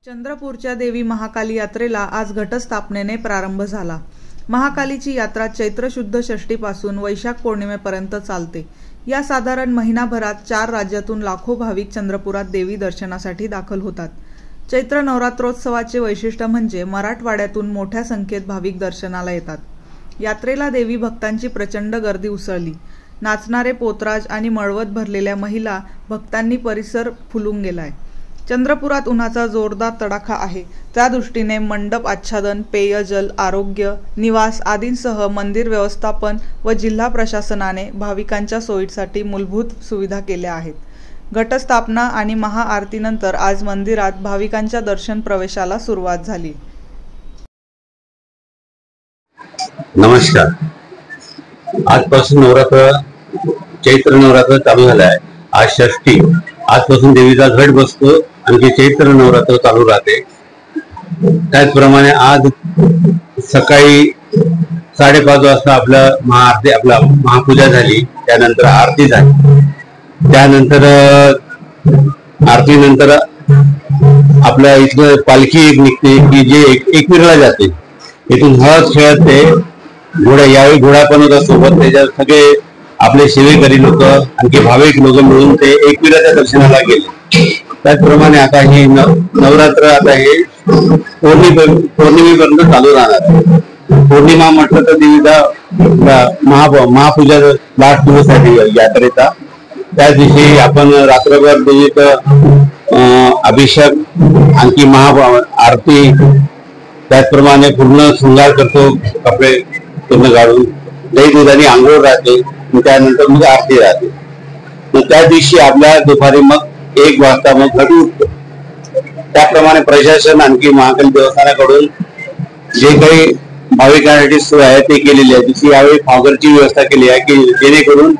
चंद्रपूरच्या देवी महाकाली यात्रेला आज घटस्थापनेने प्रारंभ झाला। महाकालीची यात्रा चैत्र शुद्ध षष्टीपासून वैशाख पौर्णिमेपर्यंत चालते। या साधारण महिनाभरात 4 राज्यातून लाखो भाविक चंद्रपुरात देवी दर्शनासाठी दाखल होतात। चैत्र नवरात्रोत्सवाचे वैशिष्ट्य म्हणजे मराठवाड्यातून मोठ्या संख्येत भाविक दर्शनाला येतात। यात्रेला देवी भक्तांची प्रचंड गर्दी उसळली। नाचणारे पोतराज आणि मळवत भरलेल्या महिला भक्तांनी परिसर फुलून गेलाय। चंद्रपुरात उन्हाचा जोरदार तडाखा आहे, त्या दृष्टीने मंडप आच्छादन, पेयजल, आरोग्य, निवास आदींसह मंदिर व्यवस्थापन व जिल्हा प्रशासनाने भाविकांच्या सोयीसाठी मूलभूत सुविधा केल्या आहेत। घटस्थापना आणि महाआरतीनंतर आज मंदिरात भाविकांच्या दर्शन प्रवेशाला सुरुवात झाली। नमस्कार। आजपासून नवरात्र चैत्र नवरात्र चालू झालं आहे। आज षष्टी, आजपासून देवीचा घट बसतो आणि चैत्र नवरात्र चालू राहते। त्याचप्रमाणे आज सकाळी 5:30 वाजता आपला महापूजा झाली, त्यानंतर आरती झाली। त्यानंतर आरतीनंतर आपल्या इथलं पालखी एक निघते की जे एकविराला जाते। इथून हळद खेळत ते घोडा, यावेळी घोडा पण होता सोबत, त्याच्यात सगळे आपले सेवेकरी लोक आणखी भाविक लोक मिळून ते एकविराच्या दर्शनाला गेले। त्याचप्रमाणे आता ही नवरात्र आता हे पौर्णिमेपर्यंत चालू राहणार आहे। पौर्णिमा म्हटलं तर देवीचा महापूजा लास्ट दिवस आहे यात्रेचा। त्या दिवशी आपण रात्रभर देवीचं अभिषेक आणखी आरती, त्याचप्रमाणे पूर्ण शृंगार करतो, कपडे पूर्ण काढून दही दुधाने आंघोळ राहते, त्यानंतर मग आरती राहते। मग त्या दिवशी आपल्या दुपारी मग 1 वाजता मग घट उठतो। त्याप्रमाणे प्रशासन आणखी महाकाली देवस्थानाकडून जे काही भाविकांसाठी सोय आहे ते केलेली आहे। जशी यावेळी फागरची व्यवस्था केली आहे की जेणेकरून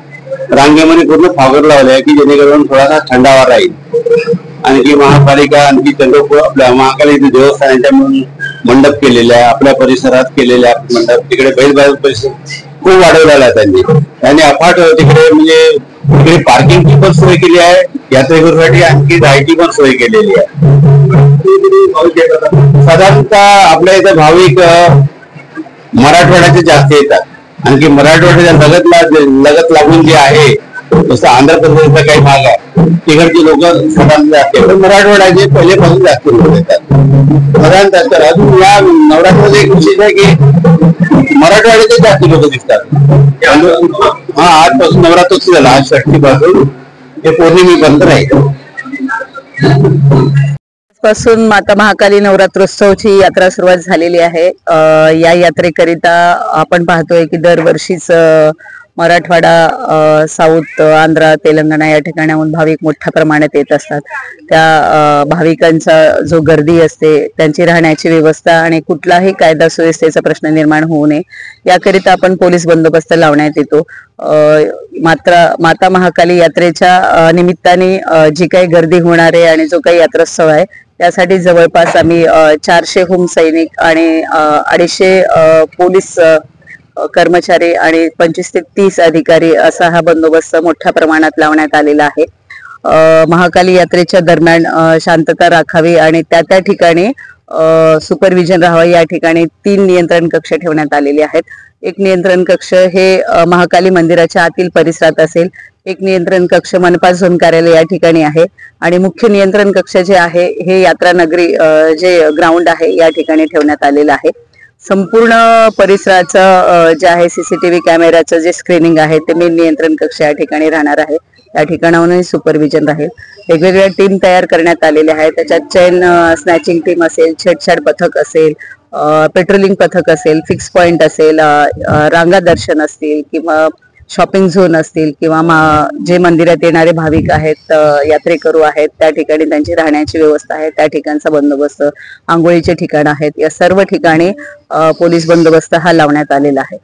रांगेमध्ये पूर्ण फागर लावले आहे की जेणेकरून थोडासा थंडावा राहील। आणखी महापालिका आणखी चंद्रपूर आपल्या महाकाली देवस्थानाच्या मंडप केलेले आहे, आपल्या परिसरात केलेले आहे मंडप। तिकडे बैलबाजार परिसर खूप वाढवलेला आहे त्यांनी अफाट तिकडे म्हणजे तिकडे पार्किंगची पण सोय केली आहे यात्रेकरूसाठी, आणखी जायची पण सोय केलेली आहे। साधारणतः आपल्या इथं भाविक मराठवाड्याचे जास्त येतात। आणखी मराठवाड्याच्या लगत लागून जे आहे जसं आंध्र प्रदेशचा काही भाग आहे तिकडचे लोक साधारण जास्त येतात, पण मराठवाड्याचे पहिलेपासून जास्त लोक येतात साधारणतः। तर अजून या नवरात्राचे एक विशेष आहे की मराठवाड्याचे जास्त लोक दिसतात। आजपासून नवरात्र झाला, आज षष्टीपासून ते पौर्णिमेपर्यंत राहील। पासून माता महाकाली नवरात्रोत्सवची यात्रा सुरुवात झालेली आहे। या यात्रेकरिता आपण पाहतोय की दरवर्षीच मराठवाडा, साऊथ, आंध्र, तेलंगणा या ठिकाणाहून भाविक मोठ्या प्रमाणात येत असतात। त्या भाविकांचा जो गर्दी असते, त्यांची राहण्याची व्यवस्था आणि कुठलाही कायदा सुव्यवस्थेचा प्रश्न निर्माण होऊ नये याकरिता आपण पोलीस बंदोबस्त लावण्यात येतो। माता महाकाली यात्रेच्या निमित्ताने जी काही गर्दी होणार आहे आणि जो काही यात्रोत्सव आहे त्यासाठी जवळपास आम्ही 400 होम सैनिक आणि 250 पोलीस कर्मचारी आणि 25 ते 30 अधिकारी असा हा बंदोबस्त मोठ्या प्रमाणात लावण्यात आलेला आहे। महाकाली यात्रेच्या दरम्यान शांतता राखावी आणि त्या ठिकाणी सुपरविजन राहावं, या ठिकाणी 3 नियंत्रण कक्ष ठेवण्यात आलेले आहेत। एक नियंत्रण कक्ष हे महाकाली मंदिराच्या आतील परिसरात असेल, एक नियंत्रण कक्ष मनपा झोन कार्यालय या ठिकाणी आहे आणि मुख्य नियंत्रण कक्ष जे आहे हे यात्रा नगरी जे ग्राउंड आहे या ठिकाणी ठेवण्यात आलेलं आहे। संपूर्ण परिसराचं जे आहे सीसीटीव्ही कॅमेराचं जे स्क्रीनिंग आहे ते मेन नियंत्रण कक्ष या ठिकाणी राहणार आहे। या ठिकाणाहूनही सुपरविजन राहील। वेगवेगळ्या टीम तयार करण्यात आलेल्या आहेत, त्याच्यात चेन स्नॅचिंग टीम असेल, छेडछाड पथक असेल, पेट्रोलिंग पथक असेल, फिक्स पॉइंट असेल, रांगा दर्शन असतील किंवा शॉपिंग झोन असतील किंवा जे मंदिरात येणारे भाविक आहेत, यात्रेकरू आहेत, त्या ठिकाणी त्यांची राहण्याची व्यवस्था आहे, त्या ठिकाणचा बंदोबस्त, आंघोळीचे ठिकाण आहेत, या सर्व ठिकाणी पोलीस बंदोबस्त हा लावण्यात आलेला आहे।